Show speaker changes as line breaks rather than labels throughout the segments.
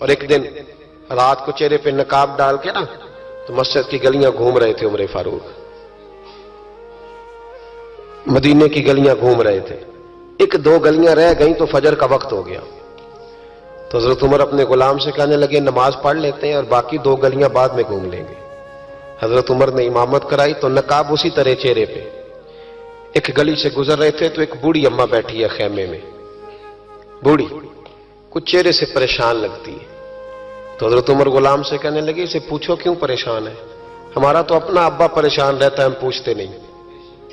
اور ایک دن رات کو چہرے پہ نقاب ڈال کے نا تو مسجد کی گلیاں گھوم رہے تھے عمر فاروق، مدینے کی گلیاں گھوم رہے تھے، ایک دو گلیاں رہ گئیں تو فجر کا وقت ہو گیا تو حضرت عمر اپنے غلام سے کہنے لگے نماز پڑھ لیتے ہیں اور باقی دو گلیاں بعد میں گھوم لیں گے۔ حضرت عمر نے امامت کرائی تو نقاب اسی طرح چہرے پہ، ایک گلی سے گزر رہے تھے تو ایک بوڑھی اماں بیٹھی ہے خیمے میں، بوڑھی کچھ چہرے سے پریشان لگتی ہے تو حضرت عمر غلام سے کہنے لگے اسے پوچھو کیوں پریشان ہے؟ ہمارا تو اپنا ابا پریشان رہتا ہے، ہم پوچھتے نہیں،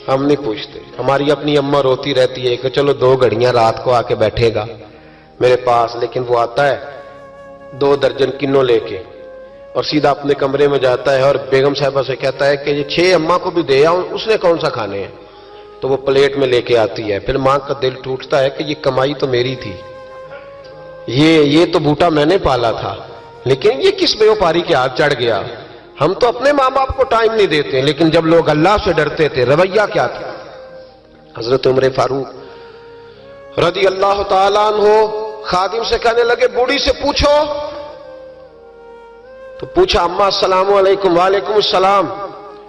ہم نہیں پوچھتے، ہماری اپنی اماں روتی رہتی ہے کہ چلو دو گھڑیاں رات کو آ کے بیٹھے گا میرے پاس، لیکن وہ آتا ہے 2 درجن کنوں لے کے اور سیدھا اپنے کمرے میں جاتا ہے اور بیگم صاحبہ سے کہتا ہے کہ یہ 6 اماں کو بھی دے آؤں، اس نے کون سا کھانے ہیں؟ تو وہ پلیٹ میں لے کے آتی ہے، پھر ماں کا دل ٹوٹتا ہے کہ یہ کمائی تو میری تھی، یہ تو بوٹا میں نے پالا تھا، لیکن یہ کس بیوپاری کے ہاتھ چڑھ گیا؟ ہم تو اپنے ماں باپ کو ٹائم نہیں دیتے، لیکن جب لوگ اللہ سے ڈرتے تھے رویہ کیا تھا؟ حضرت عمر فاروق رضی اللہ تعالیٰ عنہ خادم سے کہنے لگے بوڑھی سے پوچھو، تو پوچھا اماں السلام علیکم، وعلیکم السلام،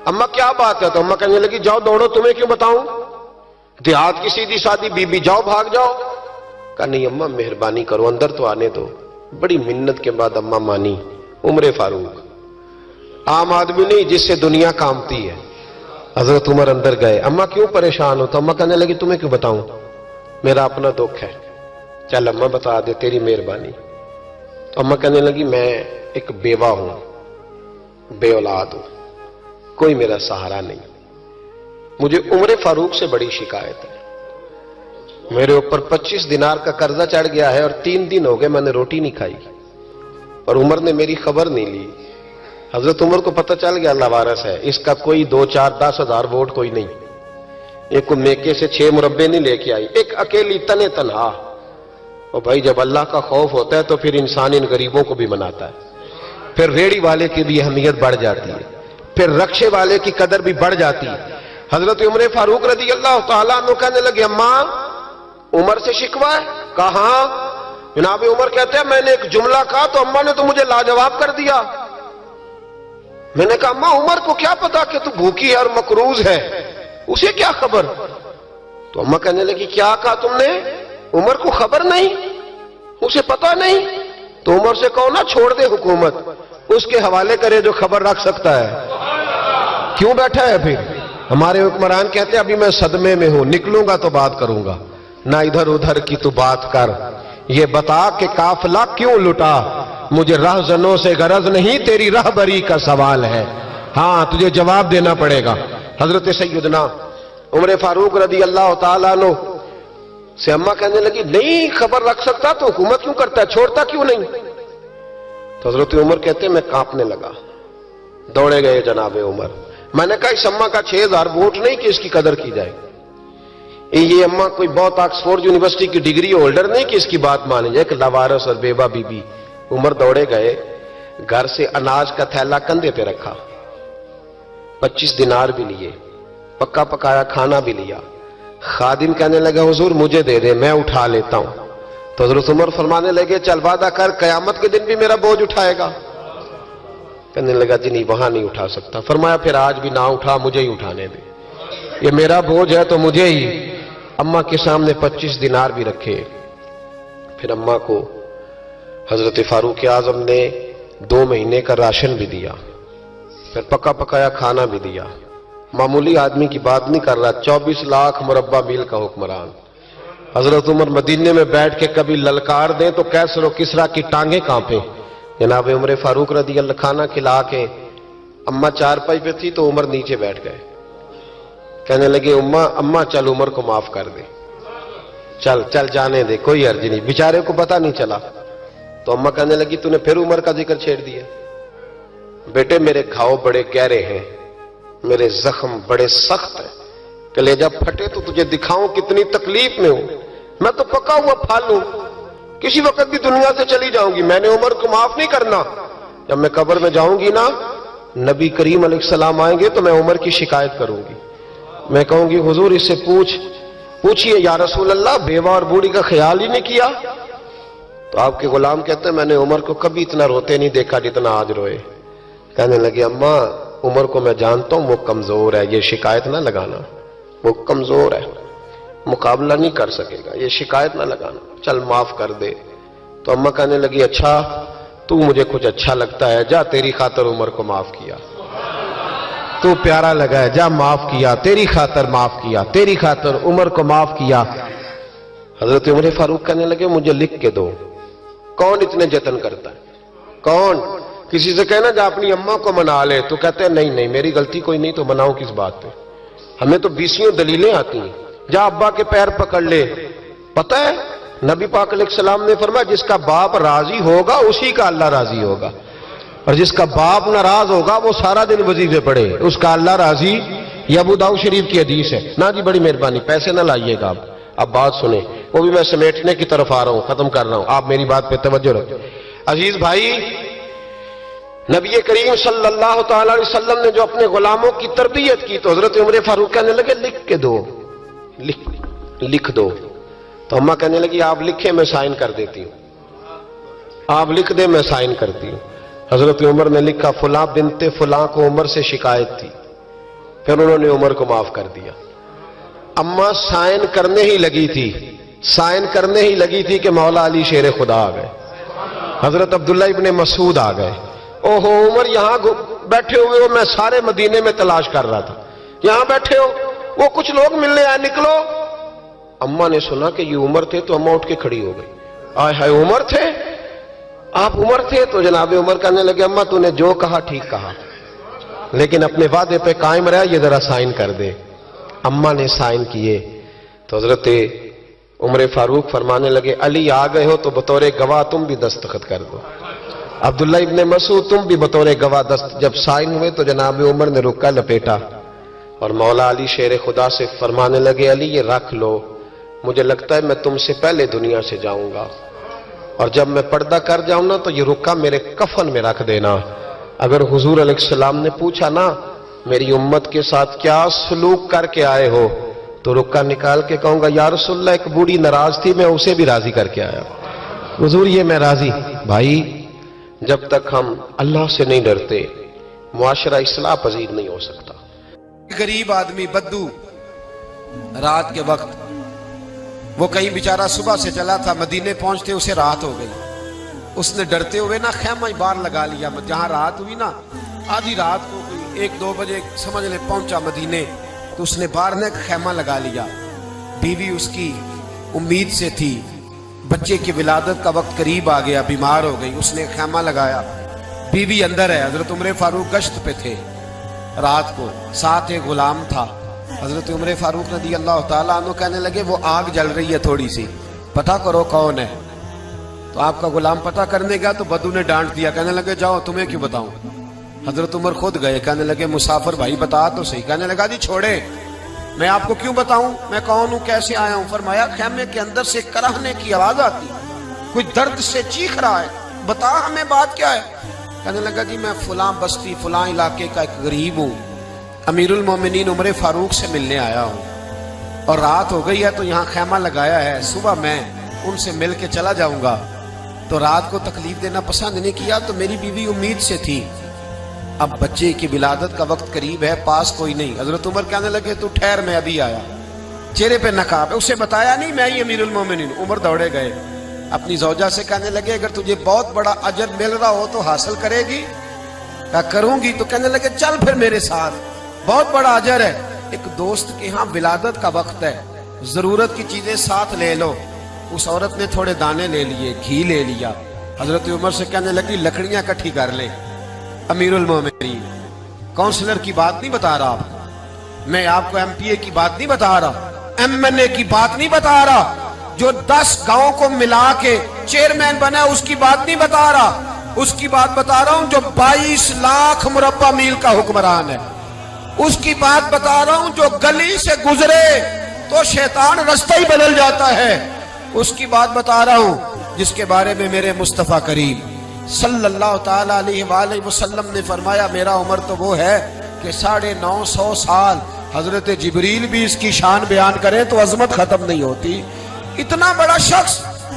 اماں کیا بات ہے؟ تو اماں کہنے لگی جاؤ دوڑو، تمہیں کیوں بتاؤں، دیہات کی سیدھی سادی بی بی، جاؤ بھاگ جاؤ۔ کہا نہیں اماں مہربانی کرو اندر تو آنے دو۔ بڑی منت کے بعد اماں مانی۔ عمر فاروق عام آدمی نہیں جس سے دنیا کامتی ہے۔ حضرت عمر اندر گئے، اماں کیوں پریشان ہو؟ تو اماں کہنے لگی تمہیں کیوں بتاؤں، میرا اپنا دکھ ہے، چل اماں بتا دے تیری مہربانی۔ تو اماں کہنے لگی میں ایک بیوہ ہوں، بے اولاد ہوں، کوئی میرا سہارا نہیں، مجھے عمر فاروق سے بڑی شکایت ہے، میرے اوپر 25 دینار کا قرضہ چڑھ گیا ہے اور 3 دن ہو گئے میں نے روٹی نہیں کھائی اور عمر نے میری خبر نہیں لی۔ حضرت عمر کو پتہ چل گیا لاوارث ہے، اس کا کوئی 2 4 10 ہزار ووٹ کوئی نہیں، ایک کو میکے سے 6 مربے نہیں لے کے آئی، ایک اکیلی تنے تنہا۔ اور بھائی جب اللہ کا خوف ہوتا ہے تو پھر انسان ان غریبوں کو بھی مناتا ہے، پھر ریڑھی والے کی بھی اہمیت بڑھ جاتی ہے، پھر رکشے والے کی قدر بھی بڑھ جاتی ہے۔ حضرت عمر فاروق رضی اللہ تعالیٰ عنہ کہنے لگے اماں عمر سے شکوہ ہے؟ کہاں؟ جناب عمر کہتے ہیں میں نے ایک جملہ کہا تو اماں نے تو مجھے لاجواب کر دیا۔ میں نے کہا اماں عمر کو کیا پتا کہ تو بھوکی ہے اور مقروض ہے، اسے کیا خبر؟ تو اماں کہنے لگی کیا کہا تم نے؟ عمر کو خبر نہیں، اسے پتا نہیں؟ تو عمر سے کہو نا چھوڑ دے حکومت، اس کے حوالے کرے جو خبر رکھ سکتا ہے، کیوں بیٹھا ہے پھر؟ ہمارے حکمران کہتے ہیں ابھی میں صدمے میں ہوں، نکلوں گا تو بات کروں گا، نہ ادھر ادھر کی تو بات کر، یہ بتا کہ قافلہ کیوں لٹا، مجھے رہزنوں سے غرض نہیں تیری رہبری کا سوال ہے، ہاں تجھے جواب دینا پڑے گا۔ حضرت سیدنا عمر فاروق رضی اللہ تعالیٰ عنہ سے اماں کہنے لگی نہیں خبر رکھ سکتا تو حکومت کیوں کرتا ہے، چھوڑتا کیوں نہیں؟ تو حضرت عمر کہتے ہیں میں کانپنے لگا، دوڑے گئے جناب عمر، میں نے کہا اس اماں کا 6000 ووٹ نہیں کہ اس کی قدر کی جائے، یہ اماں کوئی بہت آکسفورڈ یونیورسٹی کی ڈگری ہولڈر نہیں کہ اس کی بات مانی جائے، کہ لاوارث اور بیوہ بی بی۔ عمر دوڑے گئے، گھر سے اناج کا تھیلا کندھے پہ رکھا، 25 دینار بھی لیے، پکا پکایا کھانا بھی لیا، خادم کہنے لگا حضور مجھے دے دے میں اٹھا لیتا ہوں، تو حضرت عمر فرمانے لگے چل وعدہ کر قیامت کے دن بھی میرا بوجھ اٹھائے گا؟ کہنے لگا جی نہیں وہاں نہیں اٹھا سکتا۔ فرمایا پھر آج بھی نہ اٹھا، مجھے ہی اٹھانے دے، یہ میرا بوجھ ہے تو مجھے ہی۔ اماں کے سامنے 25 دینار بھی رکھے، پھر اماں کو حضرت فاروق اعظم نے 2 مہینے کا راشن بھی دیا، پھر پکا پکایا کھانا بھی دیا۔ معمولی آدمی کی بات نہیں کر رہا، 24 لاکھ مربع میل کا حکمران۔ حضرت عمر مدینے میں بیٹھ کے کبھی للکار دیں تو کیسر و کسرا کی ٹانگیں کانپیں۔ جناب عمر فاروق رضی اللہ کھانا کھلا کے اماں چارپائی پہ تھی تو عمر نیچے بیٹھ گئے، کہنے لگے اماں چل عمر کو معاف کر دے، چل جانے دے، کوئی حرج نہیں، بیچارے کو پتہ نہیں چلا۔ تو اماں کہنے لگی تو نے پھر عمر کا ذکر چھیڑ دیا؟ بیٹے میرے گھاؤ بڑے گہرے ہیں، میرے زخم بڑے سخت ہیں، کلیجہ پھٹے تو تجھے دکھاؤں کتنی تکلیف میں ہوں، میں تو پکا ہوا پھل ہوں، کسی وقت بھی دنیا سے چلی جاؤں گی، میں نے عمر کو معاف نہیں کرنا۔ جب میں قبر میں جاؤں گی نا، نبی کریم علیہ السلام آئیں گے تو میں عمر کی شکایت کروں گی، میں کہوں گی حضور اس سے پوچھئے یا رسول اللہ بیوہ اور بوڑھی کا خیال ہی نہیں کیا، تو آپ کے غلام کہتے ہیں میں نے عمر کو کبھی اتنا روتے نہیں دیکھا جتنا آج روئے. کہنے لگے اماں عمر کو میں جانتا ہوں وہ کمزور ہے، یہ شکایت نہ لگانا، وہ کمزور ہے، مقابلہ نہیں کر سکے گا، یہ شکایت نہ لگانا، چل معاف کر دے. تو اماں کہنے لگی اچھا تو مجھے کچھ اچھا لگتا ہے، جا تیری خاطر عمر کو معاف کیا، تو پیارا لگا ہے، جا معاف کیا، تیری خاطر معاف کیا، تیری خاطر عمر کو معاف کیا. حضرت عمر فاروق کہنے لگے مجھے لکھ کے دو. کون اتنے جتن کرتا ہے؟ کون؟ کسی سے کہنا جا اپنی اماں کو منا لے، تو کہتے ہیں نہیں نہیں میری غلطی کوئی نہیں تو مناؤں کس بات پہ، ہمیں تو 20 دلیلیں آتی ہیں. جا ابا کے پیر پکڑ لے. پتہ ہے نبی پاک علیہ السلام نے فرمایا جس کا باپ راضی ہوگا اسی کا اللہ راضی ہوگا، اور جس کا باپ ناراض ہوگا وہ سارا دن وظیفے پڑھے اس کا اللہ راضی. یہ ابو داؤد شریف کی حدیث ہے. نا جی بڑی مہربانی پیسے نہ لائیے گا. اب بات سنیں، وہ بھی میں سمیٹنے کی طرف آ رہا ہوں، ختم کر رہا ہوں، آپ میری بات پہ توجہ رکھیں. عزیز بھائی، نبی کریم صلی اللہ تعالی علیہ وسلم نے جو اپنے غلاموں کی تربیت کی تو حضرت عمر فاروق کہنے لگے لکھ کے دو، لکھ دو. تو اماں کہنے لگی آپ لکھیں میں سائن کر دیتی ہوں، آپ لکھ دیں میں سائن کرتی ہوں. حضرت عمر نے لکھا فلاں بنت فلاں کو عمر سے شکایت تھی، پھر انہوں نے عمر کو معاف کر دیا. اماں سائن کرنے ہی لگی تھی، سائن کرنے ہی لگی تھی کہ مولا علی شیر خدا آ گئے، حضرت عبداللہ ابن مسعود آ گئے. اوہو عمر یہاں بیٹھے ہوئے ہو، میں سارے مدینے میں تلاش کر رہا تھا، یہاں بیٹھے ہو، وہ کچھ لوگ ملنے آئے، نکلو. اماں نے سنا کہ یہ عمر تھے تو اماں اٹھ کے کھڑی ہو گئی. آئے ہائے عمر تھے، آپ عمر تھے؟ تو جناب عمر کہنے لگے اماں تو نے جو کہا ٹھیک کہا، لیکن اپنے وعدے پہ قائم رہا، یہ ذرا سائن کر دے. اماں نے سائن کیے تو حضرت عمر فاروق فرمانے لگے علی آ گئے ہو تو بطور گواہ تم بھی دستخط کر دو، عبداللہ ابن مسعود تم بھی بطور گواہ جب سائن ہوئے تو جناب عمر نے رکا لپیٹا اور مولا علی شیر خدا سے فرمانے لگے علی یہ رکھ لو، مجھے لگتا ہے میں تم سے پہلے دنیا سے جاؤں گا، اور جب میں پردہ کر جاؤں نا تو یہ رکا میرے کفن میں رکھ دینا. اگر حضور علیہ السلام نے پوچھا نا میری امت کے ساتھ کیا سلوک کر کے آئے ہو تو رکا نکال کے کہوں گا یا رسول اللہ ایک بوڑھی ناراض تھی میں اسے بھی راضی کر کے آیا، حضور یہ میں راضی. بھائی جب تک ہم اللہ سے نہیں ڈرتے معاشرہ اصلاح پذیر نہیں ہو سکتا.
غریب آدمی بدو رات کے وقت وہ کہیں بیچارہ صبح سے چلا تھا، مدینے پہنچتے اسے رات ہو گئی. اس نے ڈرتے ہوئے نا خیمہ باہر لگا لیا، جہاں رات ہوئی نا آدھی رات کو 1-2 بجے سمجھ لے پہنچا مدینے تو اس نے باہر نے خیمہ لگا لیا. بیوی اس کی امید سے تھی، بچے کی ولادت کا وقت قریب آ گیا، بیمار ہو گئی، اس نے خیمہ لگایا، بیوی اندر ہے. حضرت عمر فاروق گشت پہ تھے رات کو، ساتھ ایک غلام تھا. حضرت عمر فاروق رضی اللہ تعالیٰ عنہ کہنے لگے وہ آگ جل رہی ہے تھوڑی سی، پتہ کرو کون ہے. تو آپ کا غلام پتہ کرنے گیا تو بدو نے ڈانٹ دیا، کہنے لگے جاؤ تمہیں کیوں بتاؤں. حضرت عمر خود گئے، کہنے لگے مسافر بھائی بتا تو صحیح. کہنے لگا جی چھوڑے، میں آپ کو کیوں بتاؤں میں کون ہوں کیسے آیا ہوں. فرمایا خیمے کے اندر سے کراہنے کی آواز آتی، کوئی درد سے چیخ رہا ہے، بتا ہمیں بات کیا ہے. کہنے لگا جی میں فلاں بستی فلاں علاقے کا ایک غریب ہوں، امیر المومنین عمر فاروق سے ملنے آیا ہوں، اور رات ہو گئی ہے تو یہاں خیمہ لگایا ہے، صبح میں ان سے مل کے چلا جاؤں گا. تو رات کو تکلیف دینا پسند نہیں کیا، تو میری بیوی امید سے تھی، اب بچے کی ولادت کا وقت قریب ہے، پاس کوئی نہیں. حضرت عمر کہنے لگے تو ٹھہر میں ابھی آیا. چہرے پہ نقاب ہے، اسے بتایا نہیں میں ہی امیر المومنین. عمر دوڑے گئے، اپنی زوجہ سے کہنے لگے اگر تجھے بہت بڑا اجر مل رہا ہو تو حاصل کرے گی. کہا کروں گی. تو کہنے لگے چل پھر میرے ساتھ، بہت بڑا اجر ہے. ایک دوست کے ہاں ولادت کا وقت ہے، ضرورت کی چیزیں ساتھ لے لو. اس عورت نے تھوڑے دانے لے لیے، گھی لے لیا. حضرت عمر سے کہنے لگی لکڑیاں اکٹھی کر لیں. امیر المومنین کونسلر کی بات نہیں بتا رہا، میں آپ کو ایم پی اے کی بات نہیں بتا رہا، ایم این اے کی بات نہیں بتا رہا، جو 10 گاؤں کو ملا کے چیئرمین بنا اس کی بات نہیں بتا رہا. اس کی بات بتا رہا ہوں جو 22 لاکھ مربع میل کا حکمران ہے. اس کی بات بتا رہا ہوں جو گلی سے گزرے تو شیطان رستہ ہی بدل جاتا ہے. اس کی بات بتا رہا ہوں جس کے بارے میں میرے مصطفیٰ کریم صلی اللہ تعالیٰ علیہ وآلہ وسلم نے فرمایا میرا عمر تو وہ ہے کہ 950 سال حضرت جبریل بھی اس کی شان بیان کریں تو عظمت ختم نہیں ہوتی. اتنا بڑا شخص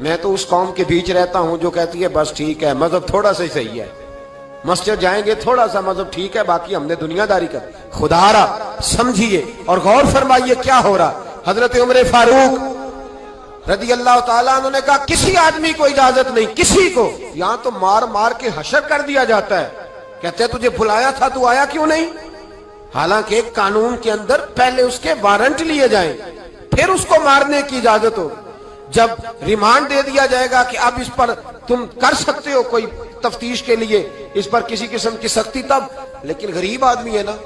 میں تو اس قوم کے بیچ رہتا ہوں جو کہتی ہے بس ٹھیک ہے مذہب تھوڑا سا ہی صحیح ہے، مسجد جائیں گے تھوڑا سا مذہب ٹھیک ہے، باقی ہم نے دنیا داری کر. خدا را سمجھیے اور غور فرمائیے کیا ہو رہا. حضرت عمر فاروق رضی اللہ تعالیٰ عنہ نے کہا کسی آدمی کو اجازت نہیں، کسی کو. یہاں تو مار مار کے حشر کر دیا جاتا ہے. کہتے ہیں تجھے بلایا تھا تو آیا کیوں نہیں؟ حالانکہ ایک قانون کے اندر پہلے اس کے وارنٹ لیے جائیں پھر اس کو مارنے کی اجازت ہو. جب ریمانڈ دے دیا جائے گا کہ اب اس پر تم کر سکتے ہو کوئی تفتیش کے لیے، اس پر کسی قسم کی سختی تب. لیکن غریب آدمی ہے نا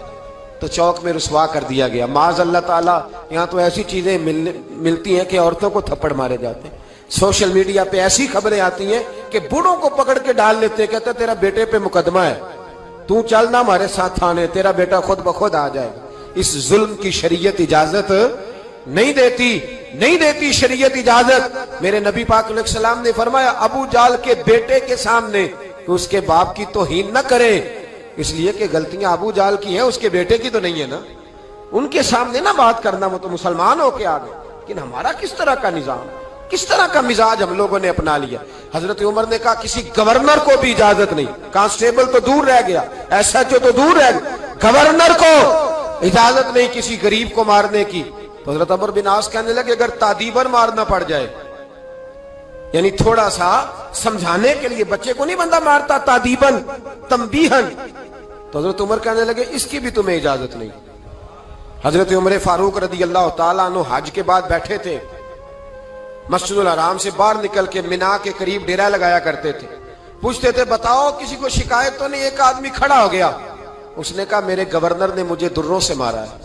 تو چوک میں رسوا کر دیا گیا. معاذ اللہ تعالیٰ یہاں تو ایسی چیزیں ملتی ہیں کہ عورتوں کو تھپڑ مارے جاتے ہیں. سوشل میڈیا پہ ایسی خبریں آتی ہیں کہ بوڑھوں کو پکڑ کے ڈال لیتے ہیں، کہتے ہیں تیرا بیٹے پہ مقدمہ ہے، تو چلنا ہمارے ساتھ تھانے، تیرا بیٹا خود بخود آ جائے گا. اس ظلم کی شریعت اجازت نہیں دیتی شریعت اجازت. میرے نبی پاک علیہ السلام نے فرمایا ابو جال کے بیٹے کے سامنے کہ اس کے باپ کی توہین نہ کرے، اس لیے کہ غلطیاں ابو جال کی ہیں، اس کے بیٹے کی تو نہیں ہے نا. ان کے سامنے نہ بات کرنا، وہ تو مسلمان ہو کے آ گئے. لیکن ہمارا کس طرح کا نظام، کس طرح کا مزاج ہم لوگوں نے اپنا لیا. حضرت عمر نے کہا کسی گورنر کو بھی اجازت نہیں. کانسٹیبل تو دور رہ گیا، ایس ایچ او تو دور رہ گیا، گورنر کو اجازت نہیں کسی غریب کو مارنے کی. تو حضرت عمر بن عاص کہنے لگے اگر تادیباً مارنا پڑ جائے، یعنی تھوڑا سا سمجھانے کے لیے، بچے کو نہیں بندہ مارتا، تادیباً تنبیہاً. تو حضرت عمر کہنے لگے اس کی بھی تمہیں اجازت نہیں. حضرت عمر فاروق رضی اللہ تعالیٰ عنہ حج کے بعد بیٹھے تھے، مسجد الحرام سے باہر نکل کے مینا کے قریب ڈیرا لگایا کرتے تھے. پوچھتے تھے بتاؤ کسی کو شکایت تو نہیں؟ ایک آدمی کھڑا ہو گیا، اس نے کہا میرے گورنر نے مجھے دروں سے مارا ہے،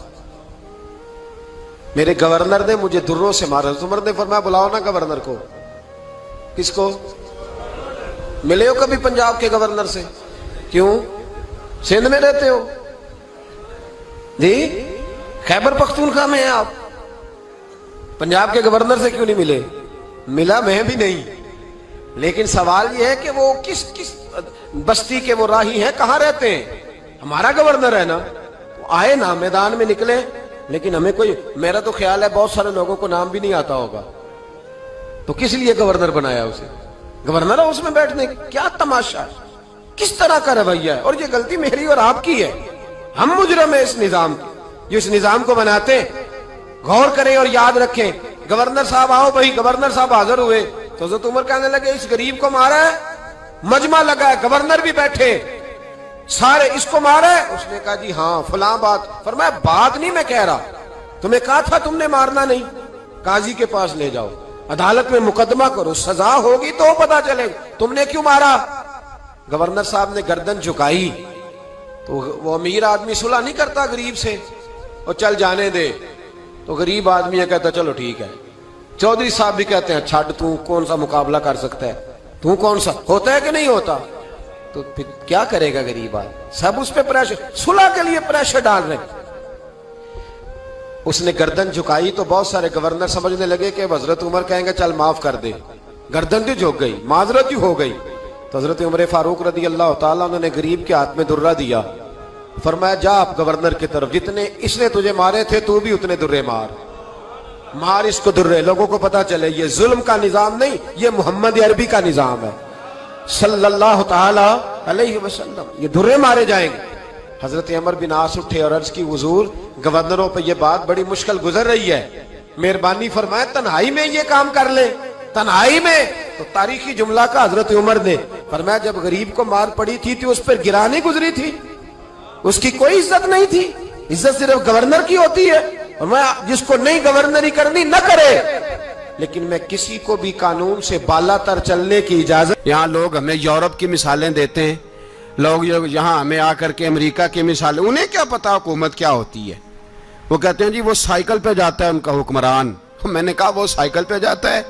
میرے گورنر نے مجھے دروں سے مارا. عمر نے فرمایا بلاؤ نا گورنر کو. کس کو؟ ملے ہو کبھی پنجاب کے گورنر سے؟ کیوں؟ سندھ میں رہتے ہو جی، خیبر پختونخوا میں ہیں آپ، پنجاب کے گورنر سے کیوں نہیں ملے؟ ملا میں بھی نہیں، لیکن سوال یہ ہے کہ وہ کس بستی کے وہ راہی ہیں، کہاں رہتے ہیں؟ ہمارا گورنر ہے نا. آئے نا میدان میں نکلے. لیکن ہمیں کوئی، میرا تو خیال ہے بہت سارے لوگوں کو نام بھی نہیں آتا ہوگا، تو کس لیے گورنر بنایا اسے؟ گورنر ہاؤس میں بیٹھنے، کیا تماشا ہے، کس طرح کا رویہ ہے. اور یہ غلطی میری اور آپ کی ہے، ہم مجرم ہیں اس نظام کی جو اس نظام کو بناتے. غور کریں اور یاد رکھیں. گورنر صاحب آؤ بھائی، گورنر صاحب حاضر ہوئے تو حضرت عمر کہنے لگے اس غریب کو مارا ہے؟ مجمع لگا ہے، گورنر بھی بیٹھے، سارے اس کو مارا ہے؟ اس نے کہا جی ہاں فلاں بات. فرمایا بات نہیں میں کہہ رہا، تمہیں کہا تھا تم نے مارنا نہیں. قاضی کے پاس لے جاؤ، عدالت میں مقدمہ کرو، سزا ہوگی تو پتا چلے گا تم نے کیوں مارا. گورنر صاحب نے گردن جھکائی تو وہ امیر آدمی صلح نہیں کرتا غریب سے، اور چل جانے دے. تو غریب آدمی کہتا چلو ٹھیک ہے. چودھری صاحب بھی کہتے ہیں چھڈ، تو کون سا مقابلہ کر سکتا ہے، تو کون سا، ہوتا ہے کہ نہیں ہوتا. تو پھر کیا کرے گا غریب آدمی؟ سب اس پہ پریشر، صلح کے لیے پریشر ڈال رہے ہیں. اس نے گردن جھکائی تو بہت سارے گورنر سمجھنے لگے کہ حضرت عمر کہیں گے چل معاف کر دے. گردن بھی جھک گئی، معذرت ہی ہو گئی. تو حضرت عمر فاروق رضی اللہ تعالیٰ عنہ نے غریب کے ہاتھ میں درہ دیا. فرمایا جا آپ گورنر کی طرف، جتنے اس نے تجھے مارے تھے تو بھی اتنے درے مار اس کو درے، لوگوں کو پتا چلے یہ ظلم کا نظام نہیں، یہ محمد عربی کا نظام ہے صلی اللہ تعالی علیہ وسلم. یہ درے مارے جائیں گے. حضرت عمر بن عاص اٹھے اور عرض کی حضور گورنروں پہ یہ بات بڑی مشکل گزر رہی ہے، مہربانی فرمائے تنہائی میں یہ کام کر لیں، تنہائی میں. تو تاریخی جملہ کا حضرت عمر نے فرمایا جب غریب کو مار پڑی تھی تو اس پر گرانی گزری تھی، اس کی کوئی عزت نہیں تھی، عزت صرف گورنر کی ہوتی ہے. اور میں جس کو نہیں گورنری کرنی نہ کرے، لیکن میں کسی کو بھی قانون سے بالا تر چلنے کی اجازت. یہاں لوگ ہمیں یورپ کی مثالیں دیتے ہیں، لوگ یہاں ہمیں آ کر کے امریکہ کی مثالیں، انہیں کیا پتا حکومت کیا ہوتی ہے. وہ کہتے ہیں جی وہ سائیکل پہ جاتا ہے ان کا حکمران. میں نے کہا وہ سائیکل پہ جاتا ہے؟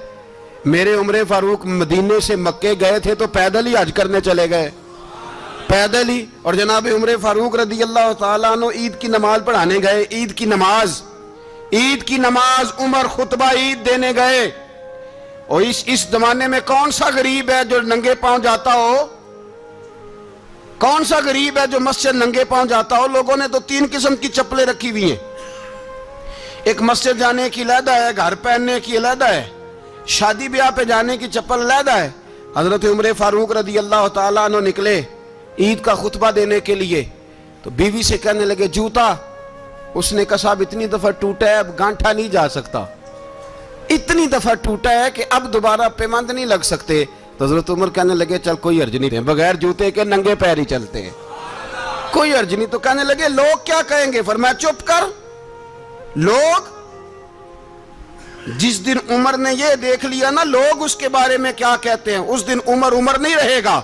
میرے عمر فاروق مدینے سے مکے گئے تھے تو پیدل ہی حج کرنے چلے گئے، پیدل ہی. اور جناب عمر فاروق رضی اللہ تعالیٰ عنہ عید کی نماز پڑھانے گئے، عید کی نماز عمر خطبہ عید دینے گئے. اور اس زمانے میں کون سا غریب ہے جو ننگے پاؤں جاتا ہو؟ کون سا غریب ہے جو مسجد ننگے پاؤں جاتا ہو؟ لوگوں نے تو 3 قسم کی چپلیں رکھی ہوئی ہیں، ایک مسجد جانے کی علیحدہ ہے، گھر پہننے کی علیحدہ ہے، شادی بیاہ پہ جانے کی چپل علیحدہ ہے. حضرت عمر فاروق رضی اللہ تعالیٰ عنہ نکلے عید کا خطبہ دینے کے لیے, تو بیوی سے کہنے لگے جوتا. اس نے کہا صاحب اتنی دفعہ ٹوٹا ہے اب گانٹھا نہیں جا سکتا, اتنی دفعہ ٹوٹا ہے کہ اب دوبارہ پیمند نہیں لگ سکتے. تو حضرت عمر کہنے لگے چل کوئی حرج نہیں, بغیر جوتے کے ننگے پیر ہی چلتے ہیں, کوئی حرج نہیں. تو کہنے لگے لوگ کیا کہیں گے؟ فرمایا چپ کر. لوگ جس دن عمر نے یہ دیکھ لیا نا لوگ اس کے بارے میں کیا کہتے ہیں, اس دن عمر نہیں رہے گا.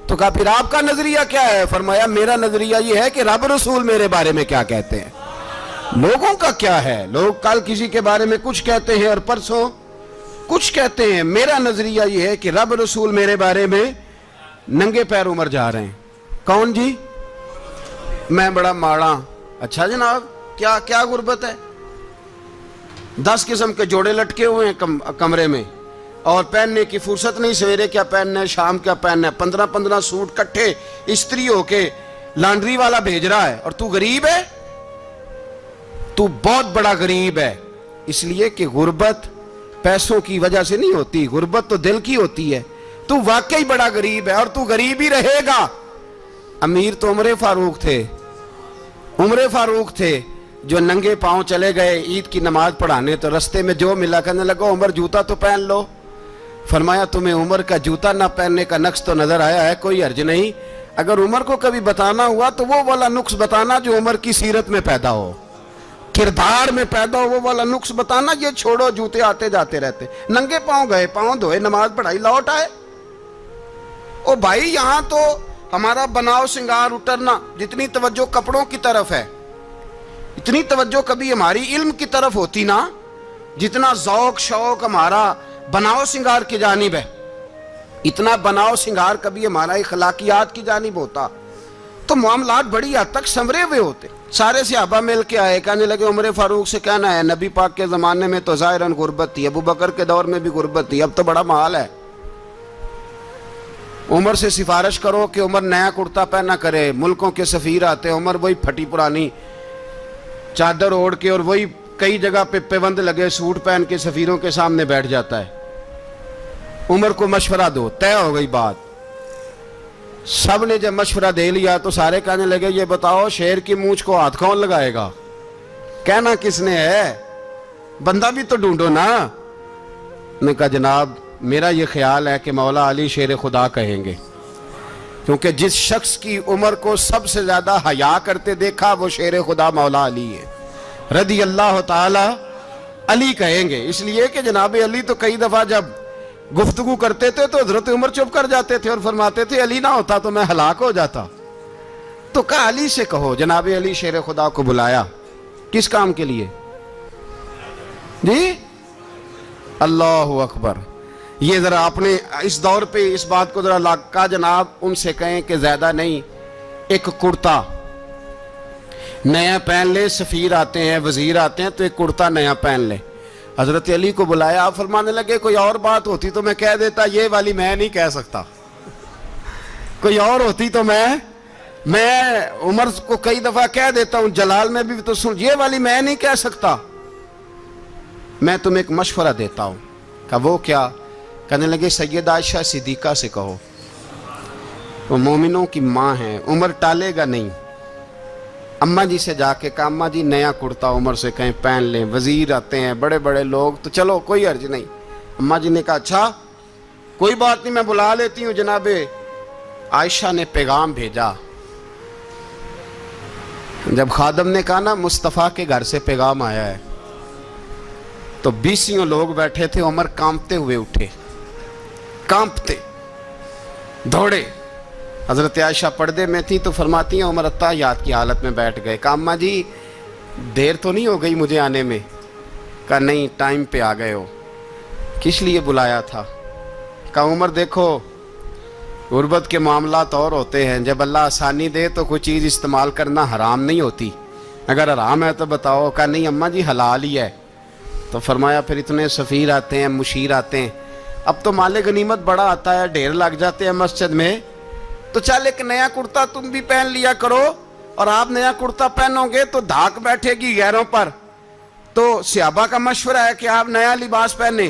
تو کہا پھر آپ کا نظریہ کیا ہے؟ فرمایا میرا نظریہ یہ ہے کہ رب رسول میرے بارے میں کیا کہتے ہیں. لوگوں کا کیا ہے؟ لوگ کل کسی کے بارے میں کچھ کہتے ہیں اور پرسوں کچھ کہتے ہیں. میرا نظریہ یہ ہے کہ رب رسول میرے بارے میں ننگے پیر عمر جا رہے ہیں. کون جی؟ میں بڑا ماڑا. اچھا جناب کیا کیا غربت ہے؟ 10 قسم کے جوڑے لٹکے ہوئے ہیں کمرے میں اور پہننے کی فرصت نہیں. سویرے کیا پہننا ہے, شام کیا پہننا ہے, 15 سوٹ کٹھے استری ہو کے لانڈری والا بھیج رہا ہے, اور تو غریب ہے. تو بہت بڑا غریب ہے. اس لیے کہ غربت پیسوں کی وجہ سے نہیں ہوتی, غربت تو دل کی ہوتی ہے. تو واقعی بڑا غریب ہے اور تو غریب ہی رہے گا. امیر تو عمر فاروق تھے جو ننگے پاؤں چلے گئے عید کی نماز پڑھانے. تو رستے میں جو ملا کہنے لگا عمر جوتا تو پہن لو. فرمایا تمہیں عمر کا جوتا نہ پہننے کا نقص تو نظر آیا ہے, کوئی حرج نہیں. اگر عمر کو کبھی بتانا ہوا تو وہ والا نقص بتانا جو عمر کی سیرت میں پیدا ہو, کردار میں پیدا ہو, وہ والا نقص بتانا. یہ چھوڑو جوتے آتے جاتے رہتے. ننگے پاؤں گئے, پاؤں دھوئے, نماز پڑھائی, لوٹ آئے. او بھائی یہاں تو ہمارا بناؤ سنگار اٹرنا جتنی توجہ کپڑوں کی طرف ہے اتنی توجہ کبھی ہماری علم کی طرف ہوتی نا, جتنا ذوق شوق ہمارا بناؤ سنگار کی جانب ہے اتنا بناؤ سنگار کبھی ہمارا اخلاقیات کی جانب ہوتا تو معاملات بڑی حد تک سنورے ہوئے ہوتے. سارے صحابہ مل کے آئے, کہنے لگے عمر فاروق سے کہنا ہے نبی پاک کے زمانے میں تو ظاہراً غربت تھی, ابو بکر کے دور میں بھی غربت تھی, اب تو بڑا محال ہے. عمر سے سفارش کرو کہ عمر نیا کرتا پہنا کرے. ملکوں کے سفیر آتے, عمر وہی پھٹی پرانی چادر اوڑھ کے اور وہی کئی جگہ پہ پیوند لگے سوٹ پہن کے سفیروں کے سامنے بیٹھ جاتا ہے. عمر کو مشورہ دو. طے ہو گئی بات. سب نے جب مشورہ دے لیا تو سارے کہنے لگے یہ بتاؤ شیر کی مونچھ کو ہاتھ کون لگائے گا؟ کہنا کس نے ہے؟ بندہ بھی تو ڈھونڈو نا. نے کہا جناب میرا یہ خیال ہے کہ مولا علی شیر خدا کہیں گے, کیونکہ جس شخص کی عمر کو سب سے زیادہ حیا کرتے دیکھا وہ شیر خدا مولا علی ہے رضی اللہ تعالی علی کہیں گے. اس لیے کہ جناب علی تو کئی دفعہ جب گفتگو کرتے تھے تو حضرت عمر چپ کر جاتے تھے اور فرماتے تھے علی نہ ہوتا تو میں ہلاک ہو جاتا. تو کہا علی سے کہو. جناب علی شیر خدا کو بلایا. کس کام کے لیے جی؟ اللہ اکبر. یہ ذرا آپ نے اس دور پہ اس بات کو ذرا کہا جناب ان سے کہیں کہ زیادہ نہیں, ایک کرتا نیا پہن لے. سفیر آتے ہیں, وزیر آتے ہیں تو ایک کرتا نیا پہن لے. حضرت علی کو بلایا. آپ فرمانے لگے کوئی اور بات ہوتی تو میں کہہ دیتا, یہ والی میں نہیں کہہ سکتا. کوئی اور ہوتی تو میں عمر کو کئی دفعہ کہہ دیتا ہوں, جلال میں بھی تو سن, یہ والی میں نہیں کہہ سکتا. میں تمہیں ایک مشورہ دیتا ہوں. کہا وہ کیا؟ کہنے لگے سیدہ عائشہ صدیقہ سے کہو, وہ مومنوں کی ماں ہیں, عمر ٹالے گا نہیں. اماں جی سے جا کے کہا اماں جی نیا کرتا عمر سے کہیں پہن لیں. وزیر آتے ہیں, بڑے بڑے لوگ, تو چلو کوئی حرج نہیں. اماں جی نے کہا اچھا کوئی بات نہیں میں بلا لیتی ہوں. جناب عائشہ نے پیغام بھیجا. جب خادم نے کہا نا مصطفیٰ کے گھر سے پیغام آیا ہے, تو 20 لوگ بیٹھے تھے. عمر کانپتے ہوئے اٹھے, کانپتے دوڑے. حضرت عائشہ پردے میں تھی تو فرماتی ہیں عمر اتحیات کی حالت میں بیٹھ گئے. کہا اماں جی دیر تو نہیں ہو گئی مجھے آنے میں؟ کہا نہیں ٹائم پہ آ گئے ہو. کس لیے بلایا تھا؟ کہا عمر دیکھو غربت کے معاملات اور ہوتے ہیں, جب اللہ آسانی دے تو کوئی چیز استعمال کرنا حرام نہیں ہوتی, اگر حرام ہے تو بتاؤ. کہا نہیں اماں جی حلال ہی ہے. تو فرمایا پھر اتنے سفیر آتے ہیں, مشیر آتے ہیں, اب تو مال غنیمت بڑا آتا ہے, ڈھیر لگ جاتے ہیں مسجد میں, تو چل ایک نیا کرتا تم بھی پہن لیا کرو. اور آپ نیا کرتا پہنو گے تو دھاک بیٹھے گی غیروں پر. تو صحابہ کا مشورہ ہے کہ آپ نیا لباس پہنے.